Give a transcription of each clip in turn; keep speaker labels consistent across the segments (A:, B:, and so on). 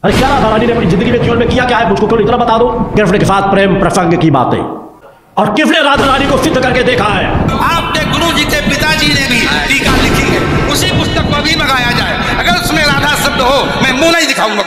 A: अरे क्या राधा रानी ने अपनी जिंदगी में जीवन में किया क्या है, मुझको क्यों इतना बता दो। कृष्ण के साथ प्रेम प्रसंग की बातें, और किसने राधा रानी को सिद्ध करके देखा है?
B: आपके गुरु जी के पिताजी ने भी टीका लिखी है, उसी पुस्तक को भी मंगाया जाए। अगर उसमें राधा शब्द हो, मैं मुंह नहीं दिखाऊंगा।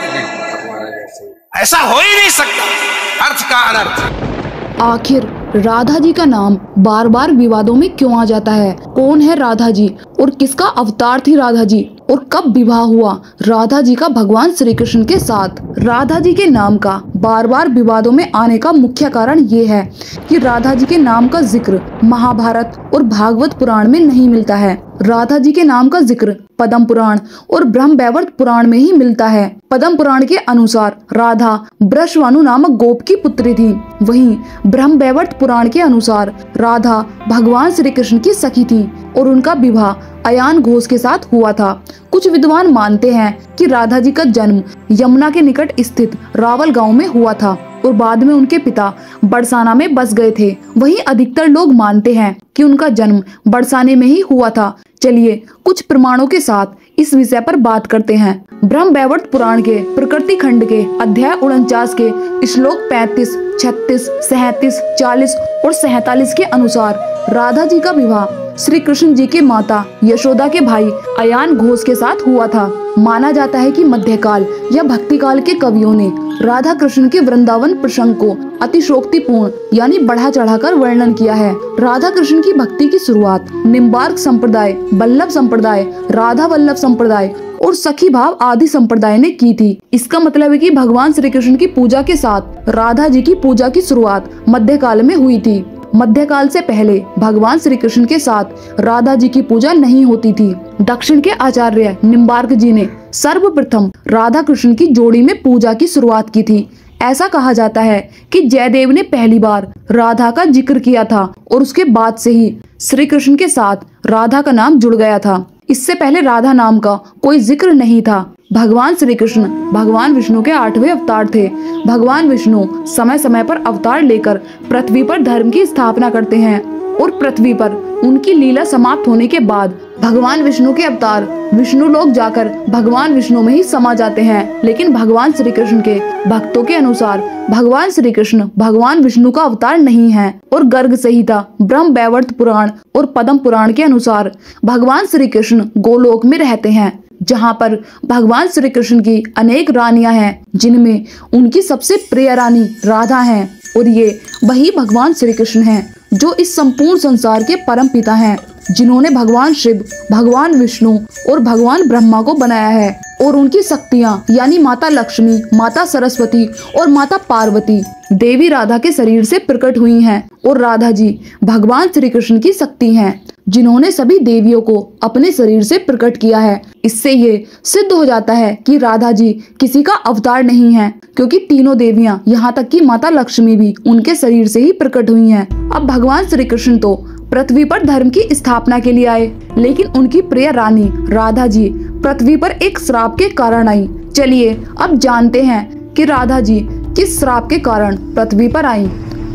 B: ऐसा हो ही नहीं सकता, अर्थ का अनर्थ।
C: आखिर राधा जी का नाम बार बार विवादों में क्यों आ जाता है? कौन है राधा जी और किसका अवतार थी राधा जी, और कब विवाह हुआ राधा जी का भगवान श्री कृष्ण के साथ? राधा जी के नाम का बार बार विवादों में आने का मुख्य कारण ये है कि राधा जी के नाम का जिक्र महाभारत और भागवत पुराण में नहीं मिलता है। राधा जी के नाम का जिक्र पद्म पुराण और ब्रह्मवैवर्त पुराण में ही मिलता है। पद्म पुराण के अनुसार राधा वृषभानु नामक गोप की पुत्री थी, वहीं ब्रह्मवैवर्त पुराण के अनुसार राधा भगवान श्री कृष्ण की सखी थी और उनका विवाह अयान घोष के साथ हुआ था। कुछ विद्वान मानते हैं कि राधा जी का जन्म यमुना के निकट स्थित रावल गांव में हुआ था और बाद में उनके पिता बरसाना में बस गए थे। वहीं अधिकतर लोग मानते हैं कि उनका जन्म बरसाने में ही हुआ था। चलिए कुछ प्रमाणों के साथ इस विषय पर बात करते हैं। ब्रह्मवैवर्त पुराण के प्रकृति खंड के अध्याय 49 के श्लोक 35, 36, 37, 40 और 47 के अनुसार राधा जी का विवाह श्री कृष्ण जी के माता यशोदा के भाई अयान घोष के साथ हुआ था। माना जाता है कि मध्यकाल या भक्ति काल के कवियों ने राधा कृष्ण के वृंदावन प्रसंग को अतिशोक्तिपूर्ण यानी बढ़ा चढ़ाकर वर्णन किया है। राधा कृष्ण की भक्ति की शुरुआत निम्बार्क संप्रदाय, वल्लभ संप्रदाय, राधा वल्लभ संप्रदाय और सखी भाव आदि संप्रदाय ने की थी। इसका मतलब है कि भगवान श्री कृष्ण की पूजा के साथ राधा जी की पूजा की शुरुआत मध्यकाल में हुई थी। मध्यकाल से पहले भगवान श्री कृष्ण के साथ राधा जी की पूजा नहीं होती थी। दक्षिण के आचार्य निम्बार्क जी ने सर्वप्रथम राधा कृष्ण की जोड़ी में पूजा की शुरुआत की थी। ऐसा कहा जाता है कि जयदेव ने पहली बार राधा का जिक्र किया था और उसके बाद से ही श्री कृष्ण के साथ राधा का नाम जुड़ गया था। इससे पहले राधा नाम का कोई जिक्र नहीं था। भगवान श्री कृष्ण भगवान विष्णु के 8वें अवतार थे। भगवान विष्णु समय समय पर अवतार लेकर पृथ्वी पर धर्म की स्थापना करते हैं और पृथ्वी पर उनकी लीला समाप्त होने के बाद भगवान विष्णु के अवतार विष्णु लोक जाकर भगवान विष्णु में ही समा जाते हैं। लेकिन भगवान श्री कृष्ण के भक्तों के अनुसार भगवान श्री कृष्ण भगवान विष्णु का अवतार नहीं है और गर्ग संहिता, ब्रह्मवैवर्त पुराण और पद्म पुराण के अनुसार भगवान श्री कृष्ण गोलोक में रहते हैं, जहाँ पर भगवान श्री कृष्ण की अनेक रानियां हैं, जिनमें उनकी सबसे प्रिय रानी राधा है। और ये वही भगवान श्री कृष्ण हैं जो इस संपूर्ण संसार के परम पिता हैं, जिन्होंने भगवान शिव, भगवान विष्णु और भगवान ब्रह्मा को बनाया है। और उनकी शक्तियाँ यानी माता लक्ष्मी, माता सरस्वती और माता पार्वती देवी राधा के शरीर से प्रकट हुई हैं और राधा जी भगवान श्री कृष्ण की शक्ति हैं, जिन्होंने सभी देवियों को अपने शरीर से प्रकट किया है। इससे ये सिद्ध हो जाता है कि राधा जी किसी का अवतार नहीं है, क्योंकि तीनों देवियां यहाँ तक कि माता लक्ष्मी भी उनके शरीर से ही प्रकट हुई हैं। अब भगवान श्री कृष्ण तो पृथ्वी पर धर्म की स्थापना के लिए आए, लेकिन उनकी प्रिय रानी राधा जी पृथ्वी पर एक श्राप के कारण आई। चलिए अब जानते हैं कि राधा जी किस श्राप के कारण पृथ्वी पर आई।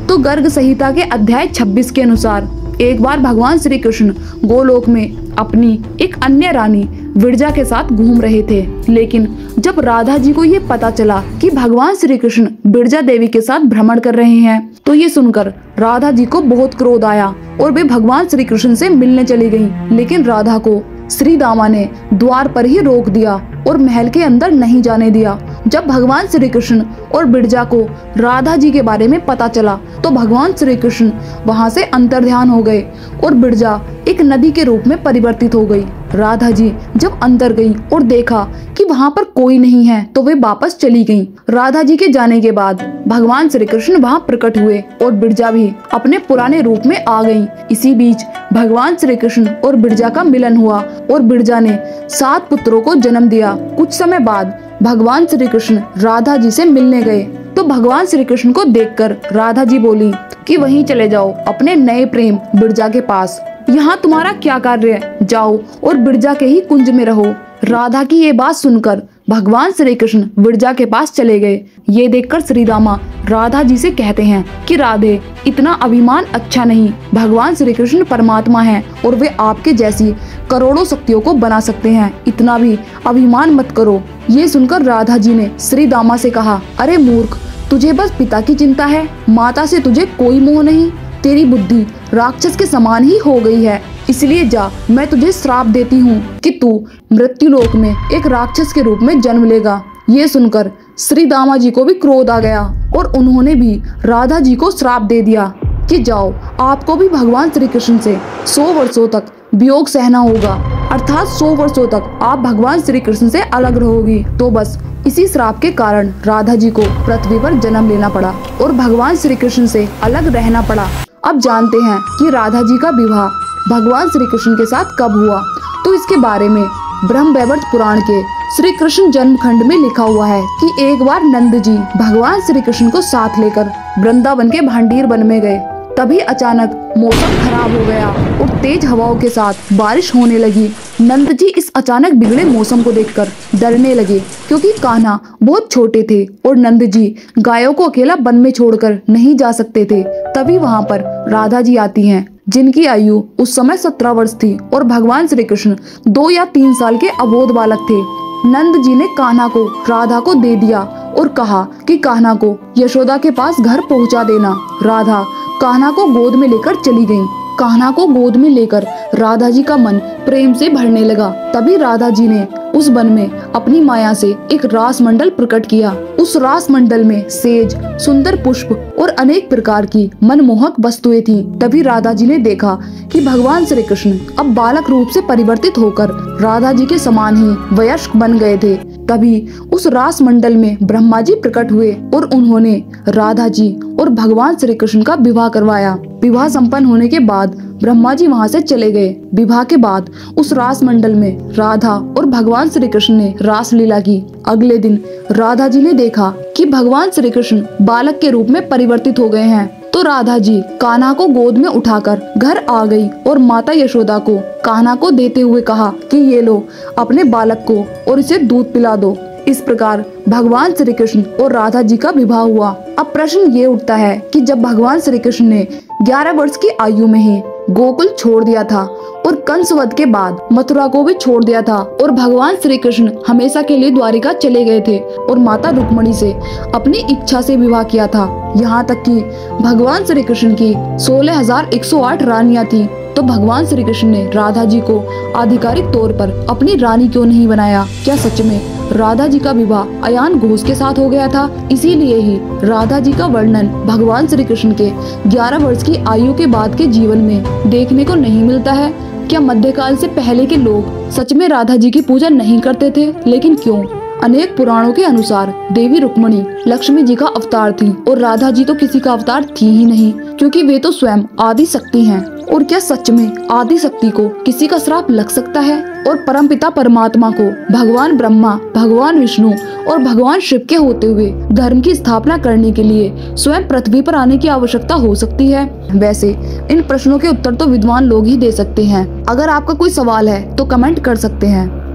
C: तो गर्ग संहिता के अध्याय 26 के अनुसार एक बार भगवान श्री कृष्ण गोलोक में अपनी एक अन्य रानी विरजा के साथ घूम रहे थे। लेकिन जब राधा जी को ये पता चला कि भगवान श्री कृष्ण विरजा देवी के साथ भ्रमण कर रहे हैं, तो ये सुनकर राधा जी को बहुत क्रोध आया और वे भगवान श्री कृष्ण से मिलने चली गईं। लेकिन राधा को श्री दामा ने द्वार पर ही रोक दिया और महल के अंदर नहीं जाने दिया। जब भगवान श्री कृष्ण और बिरजा को राधा जी के बारे में पता चला, तो भगवान श्री कृष्ण वहां से अंतर्ध्यान हो गए और बिरजा एक नदी के रूप में परिवर्तित हो गई। राधा जी जब अंदर गई और देखा कि वहां पर कोई नहीं है, तो वे वापस चली गईं। राधा जी के जाने के बाद भगवान श्री कृष्ण वहां प्रकट हुए और बिरजा भी अपने पुराने रूप में आ गई। इसी बीच भगवान श्री कृष्ण और बिरजा का मिलन हुआ और बिरजा ने 7 पुत्रों को जन्म दिया। कुछ समय बाद भगवान श्री कृष्ण राधा जी से मिलने गए, तो भगवान श्री कृष्ण को देखकर राधा जी बोली कि वहीं चले जाओ अपने नए प्रेम बिरजा के पास। यहाँ तुम्हारा क्या कार्य है, जाओ और बिरजा के ही कुंज में रहो। राधा की ये बात सुनकर भगवान श्री कृष्ण विरजा के पास चले गए। ये देखकर श्री रामा राधा जी से कहते हैं कि राधे, इतना अभिमान अच्छा नहीं। भगवान श्री कृष्ण परमात्मा हैं और वे आपके जैसी करोड़ों शक्तियों को बना सकते हैं, इतना भी अभिमान मत करो। ये सुनकर राधा जी ने श्री दामा से कहा, अरे मूर्ख, तुझे बस पिता की चिंता है, माता से तुझे कोई मोह नहीं। तेरी बुद्धि राक्षस के समान ही हो गई है, इसलिए जा, मैं तुझे श्राप देती हूँ कि तू मृत्युलोक में एक राक्षस के रूप में जन्म लेगा। ये सुनकर श्री दामा जी को भी क्रोध आ गया और उन्होंने भी राधा जी को श्राप दे दिया कि जाओ, आपको भी भगवान श्री कृष्ण से 100 वर्षों तक वियोग सहना होगा, अर्थात 100 वर्षों तक आप भगवान श्री कृष्ण से अलग रहोगी। तो बस इसी श्राप के कारण राधा जी को पृथ्वी पर जन्म लेना पड़ा और भगवान श्री कृष्ण से अलग रहना पड़ा। अब जानते हैं कि राधा जी का विवाह भगवान श्री कृष्ण के साथ कब हुआ। तो इसके बारे में ब्रह्मवैवर्त पुराण के श्री कृष्ण जन्म खंड में लिखा हुआ है कि एक बार नंद जी भगवान श्री कृष्ण को साथ लेकर वृंदावन के भांडीर वन में गए। तभी अचानक मौसम खराब हो गया और तेज हवाओं के साथ बारिश होने लगी। नंद जी इस अचानक बिगड़े मौसम को देखकर डरने लगे, क्योंकि कान्हा बहुत छोटे थे और नंद जी गायों को अकेला वन में छोड़कर नहीं जा सकते थे। तभी वहाँ पर राधा जी आती हैं, जिनकी आयु उस समय 17 वर्ष थी और भगवान श्री कृष्ण 2 या 3 साल के अबोध बालक थे। नंद जी ने कान्हा को राधा को दे दिया और कहा कि कान्हा को यशोदा के पास घर पहुंचा देना। राधा कान्हा को गोद में लेकर चली गईं। कान्हा को गोद में लेकर राधा जी का मन प्रेम से भरने लगा। तभी राधा जी ने उस वन में अपनी माया से एक रास मंडल प्रकट किया। उस रास मंडल में सेज, सुंदर पुष्प और अनेक प्रकार की मनमोहक वस्तुएं थीं। तभी राधा जी ने देखा कि भगवान श्री कृष्ण अब बालक रूप से परिवर्तित होकर राधा जी के समान ही वयस्क बन गए थे। तभी उस रास मंडल में ब्रह्मा जी प्रकट हुए और उन्होंने राधा जी और भगवान श्री कृष्ण का विवाह करवाया। विवाह संपन्न होने के बाद ब्रह्मा जी वहाँ से चले गए। विवाह के बाद उस रास मंडल में राधा और भगवान श्री कृष्ण ने रास लीला की। अगले दिन राधा जी ने देखा कि भगवान श्री कृष्ण बालक के रूप में परिवर्तित हो गए हैं। तो राधा जी कान्हा को गोद में उठाकर घर आ गई और माता यशोदा को कान्हा को देते हुए कहा कि ये लो अपने बालक को और इसे दूध पिला दो। इस प्रकार भगवान श्री कृष्ण और राधा जी का विवाह हुआ। अब प्रश्न ये उठता है कि जब भगवान श्री कृष्ण ने 11 वर्ष की आयु में ही गोकुल छोड़ दिया था और कंसवध के बाद मथुरा को भी छोड़ दिया था और भगवान श्री कृष्ण हमेशा के लिए द्वारिका चले गए थे और माता रुक्मणी से अपनी इच्छा से विवाह किया था। यहाँ तक कि भगवान श्री कृष्ण की 16,108 रानियां थी। तो भगवान श्री कृष्ण ने राधा जी को आधिकारिक तौर पर अपनी रानी क्यों नहीं बनाया? क्या सच में राधा जी का विवाह अयान घोष के साथ हो गया था? इसीलिए ही राधा जी का वर्णन भगवान श्री कृष्ण के 11 वर्ष की आयु के बाद के जीवन में देखने को नहीं मिलता है। क्या मध्यकाल से पहले के लोग सच में राधा जी की पूजा नहीं करते थे? लेकिन क्यों? अनेक पुराणों के अनुसार देवी रुक्मणी लक्ष्मी जी का अवतार थी और राधा जी तो किसी का अवतार थी ही नहीं, क्योंकि वे तो स्वयं आदि शक्ति हैं। और क्या सच में आदि शक्ति को किसी का श्राप लग सकता है? और परमपिता परमात्मा को भगवान ब्रह्मा, भगवान विष्णु और भगवान शिव के होते हुए धर्म की स्थापना करने के लिए स्वयं पृथ्वी पर आने की आवश्यकता हो सकती है? वैसे इन प्रश्नों के उत्तर तो विद्वान लोग ही दे सकते हैं। अगर आपका कोई सवाल है तो कमेंट कर सकते हैं।